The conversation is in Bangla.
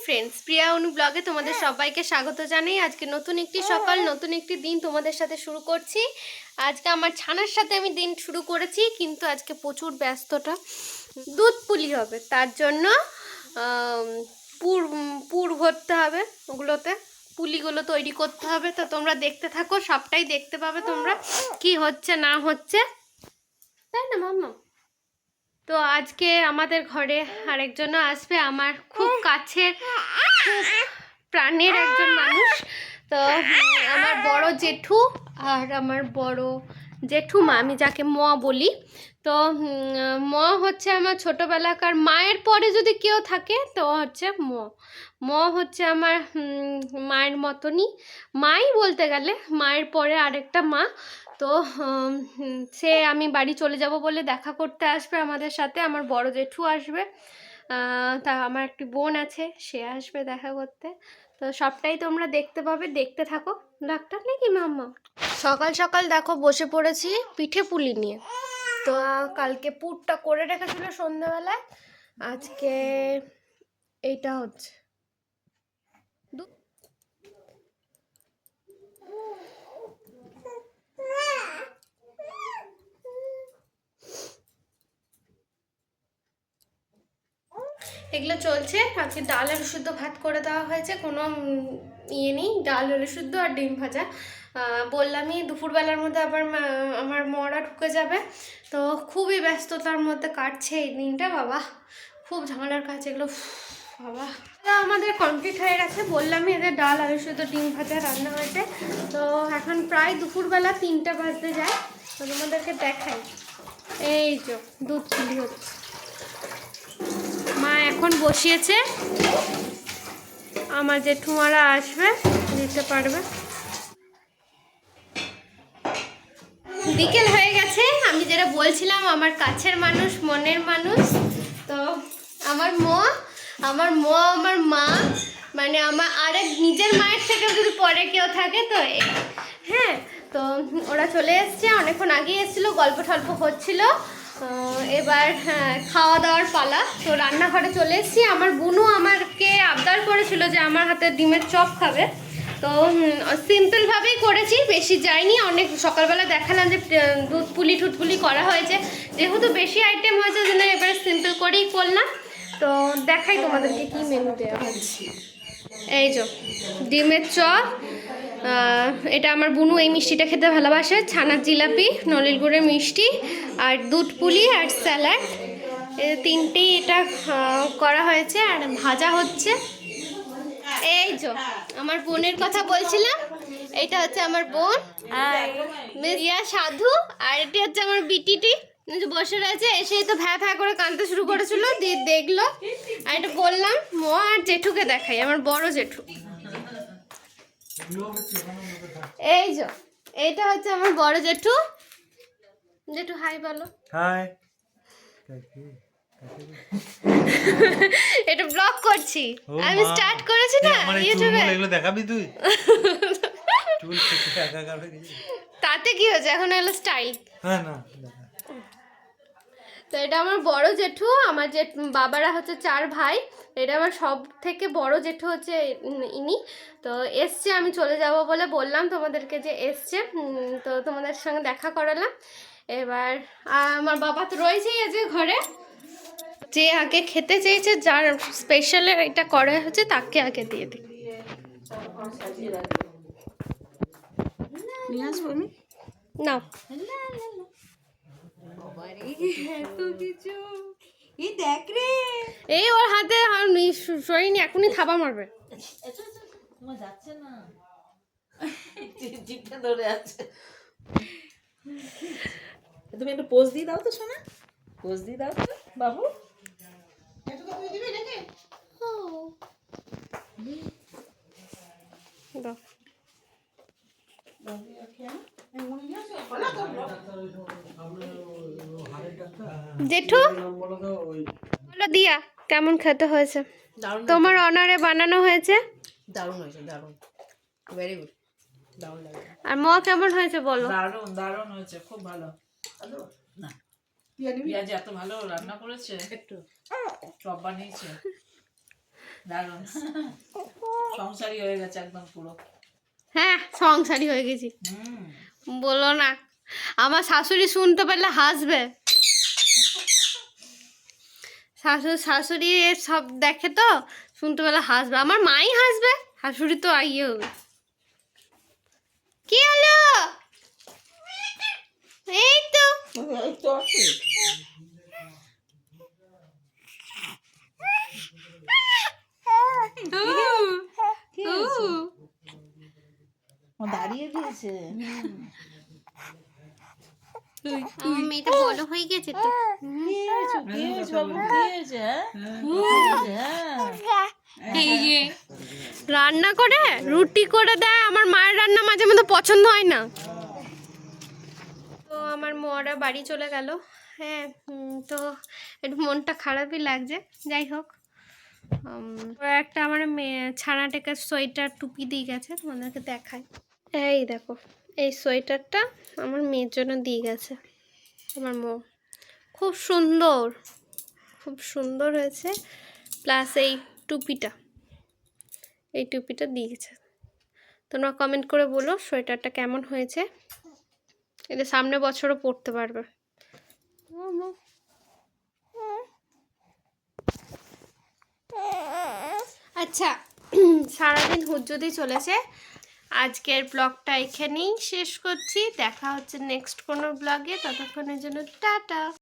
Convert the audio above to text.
ফ্রেন্ডস, প্রিয়া অনু ব্লগে তোমাদের সবাইকে স্বাগত জানাই। আজকে নতুন একটি সকাল, নতুন একটি দিন তোমাদের সাথে শুরু করছি। আজকে আমার ছানার সাথে আমি দিন শুরু করেছি, কিন্তু আজকে প্রচুর ব্যস্ততা। দুধ পুলি হবে, তার জন্য পুর পুর ভরতে হবে, ওগুলোতে পুলিগুলো তৈরি করতে হবে। তো তোমরা দেখতে থাকো, সবটাই দেখতে পাবে তোমরা কি হচ্ছে না হচ্ছে, তাই না মাম্মা? তো আজকে আমাদের ঘরে আরেকজনও আসবে, আমার খুব কাছের, খুব প্রাণের একজন মানুষ। তো আমার বড় জেঠু আর আমার বড় জেঠুমা, আমি যাকে ম বলি। তো ম হচ্ছে আমার ছোটোবেলাকার মায়ের পরে যদি কেউ থাকে তো হচ্ছে ম হচ্ছে আমার মায়ের মতনই, মাই বলতে গেলে মায়ের পরে আরেকটা মা। তো সে আমি বাড়ি চলে যাব বলে দেখা করতে আসবে আমাদের সাথে। আমার বড় জেঠু আসবে, তা আমার একটি বোন আছে, সে আসবে দেখা করতে। তো সবটাই তোমরা দেখতে পাবে, দেখতে থাকো। ডাক্তার নাকি মাম্মা? সকাল সকাল দেখো বসে পড়েছি পিঠে পুলি নিয়ে। তো কালকে পুরটা করে রেখেছিল সন্ধ্যাবেলায়, আজকে এইটা হচ্ছে এগুলো চলছে। আজকে ডাল আলু শুদ্ধ ভাত করে দেওয়া হয়েছে, কোনো ইয়ে নেই, ডাল আলু শুদ্ধ আর ডিম ভাজা। বললামই দুপুরবেলার মধ্যে আবার আমার মরা ঢুকে যাবে, তো খুবই ব্যস্ততার মধ্যে কাটছে এই দিনটা। বাবা খুব ঝামেলার কাজ এগুলো, বাবা। আমাদের কমপ্লিট হয়ে গেছে, বললামই এদের ডাল আলু শুদ্ধ ডিম ভাজা রান্না হয়েছে। তো এখন প্রায় দুপুরবেলা 3টা বাজতে যায়। তো তোমাদেরকে দেখাই, এই যে দুধ পুলি হচ্ছে, মা এখন বসিয়েছে, আমার জেঠুমারা আসবে, দিতে পারবে। বিকেল হয়ে গেছে, আমি যেটা বলছিলাম আমার কাছের মানুষ, মনের মানুষ। তো আমার আমার মা, মানে আমার আরেক নিজের মায়ের থেকে যদি পরে কেউ থাকে তো হ্যাঁ। তো ওরা চলে এসছে, অনেকক্ষণ আগেই এসেছিলো, গল্প টল্প হচ্ছিল। এবার খাওয়া দাওয়ার পালা। তো রান্নাঘরে চলে এসেছি। আমার বুনু আমাকে আবদার করেছিল যে আমার হাতে ডিমের চপ খাবে, তো সিম্পলভাবেই করেছি, বেশি যায়নি। অনেক সকালবেলা দেখালাম যে দুধ পুলি টুটপুলি করা হয়েছে, যেহেতু বেশি আইটেম হয়েছে জন্য এবারে সিম্পল করেই করলাম। তো দেখাই তোমাদেরকে কি মেনু দেওয়া হচ্ছে। এই যে ডিমের চপ, এটা আমার বুনু এই মিষ্টিটা খেতে ভালোবাসে, ছানার জিলাপি, নলিল গুড়ের মিষ্টি, আর দুধ পুলি আর স্যালাড, তিনটেই এটা করা হয়েছে। আর ভাজা হচ্ছে। এই যে আমার বোনের কথা বলছিলাম, এইটা হচ্ছে আমার বোন মিয়া সাধু, আর এটি হচ্ছে আমার বিটিটি বসে রয়েছে। এসেই তো ভ্যা ভ্যা করে কাঁদতে শুরু করেছিল, দিয়ে দেখলো। আর এটা বললাম ম আর জেঠুকে দেখাই, আমার বড় জেঠু। এই যে এইটা হচ্ছে আমার বড় জেঠু। জেঠু হাই বলো। হাই। এটা ব্লগ করছি, আমি স্টার্ট করেছি না ইউটিউবে। এগুলো দেখাবি তুই? চুল কেটে একা একা হয়ে গেছে, তাতে কি হয়েছে, এখন হলো স্টাইল। হ্যাঁ না, তো এটা আমার বড় জেঠু। আমার বাবারা হচ্ছে 4 ভাই, এটা আমার সব থেকে বড় জেঠু হচ্ছে ইনি। তো এসছে, আমি চলে যাব বলে বললাম তোমাদেরকে যে এসছে, তো তোমাদের সঙ্গে দেখা করালাম। এবার আমার বাবা তো রয়েছেই আজকে ঘরে, যে আগে খেতে চেয়েছে, যার স্পেশাল এটা করা হচ্ছে তাকে আগে দিয়ে দিই। না এই ওর হাতে সরিনি, এখনই থাবা মারবে। যাচ্ছে না, জিভটা ধরে আছে। তুমি একটু পোজ দিয়ে দাও তো সোনা, পোজ দিয়ে দাও তো বাবু। জেঠু বলো দিয়া কেমন খেতে হয়েছে? তোমার অনারে বানানো হয়েছে, দারুণ হয়েছে, দারুণ, ভেরি গুড, দারুণ লাগে। আর ম কেমন হয়েছে বলো? দারুণ দারুণ হয়েছে, খুব ভালো। না পিয়াজি এত ভালো রান্না করেছে, একটু চপ বানিয়েছে। দারুণ সংসারী হয়ে গেছে একদম পুরো। হ্যাঁ, সংসারী হয়ে গেছি। হুম। বলো না, আমার শাশুড়ি শুনতে পারলে হাসবে। শাশুড়ি সব দেখে তো, শুনতে পেলে হাসবে। আমার মাই হাসবে, শাশুড়ি তো আইয়ে হবে। কি হলো? এই তো এই তো আছে। কি হয়েছে? ও দাঁড়িয়ে দিয়েছে। আমার মেয়েটা বড় হয়ে গেছে তো। কি হয়েছে? কি হয়েছে বাবু? কি হয়েছে? হ্যাঁ? রান্না করে রুটি করে দেয়। আমার মায়ের রান্না মাঝে মধ্যে পছন্দ হয় না। তো আমার মরা বাড়ি চলে গেল। হ্যাঁ, তো একটু মনটা খারাপই লাগছে। যাই হোক, একটা আমার মেয়ে ছানা টেকার সোয়েটার টুপি দিয়ে গেছে, তোমাদেরকে দেখায়। এই দেখো, এই সোয়েটারটা আমার মেয়ের জন্য দিয়ে গেছে আমার মো। খুব সুন্দর, খুব সুন্দর হয়েছে। প্লাস এই টুপিটা দিয়েছে। তোমরা কমেন্ট করে বলো সোয়েটারটা কেমন হয়েছে। এটা সামনে বছরও পরতে পারবে। আচ্ছা, সারাদিন হুজ্জুদি চলেছে। আজকের ব্লগটা এখানেই শেষ করছি। দেখা হচ্ছে নেক্সট কোনো ব্লগে। ততক্ষণের জন্য টাটা।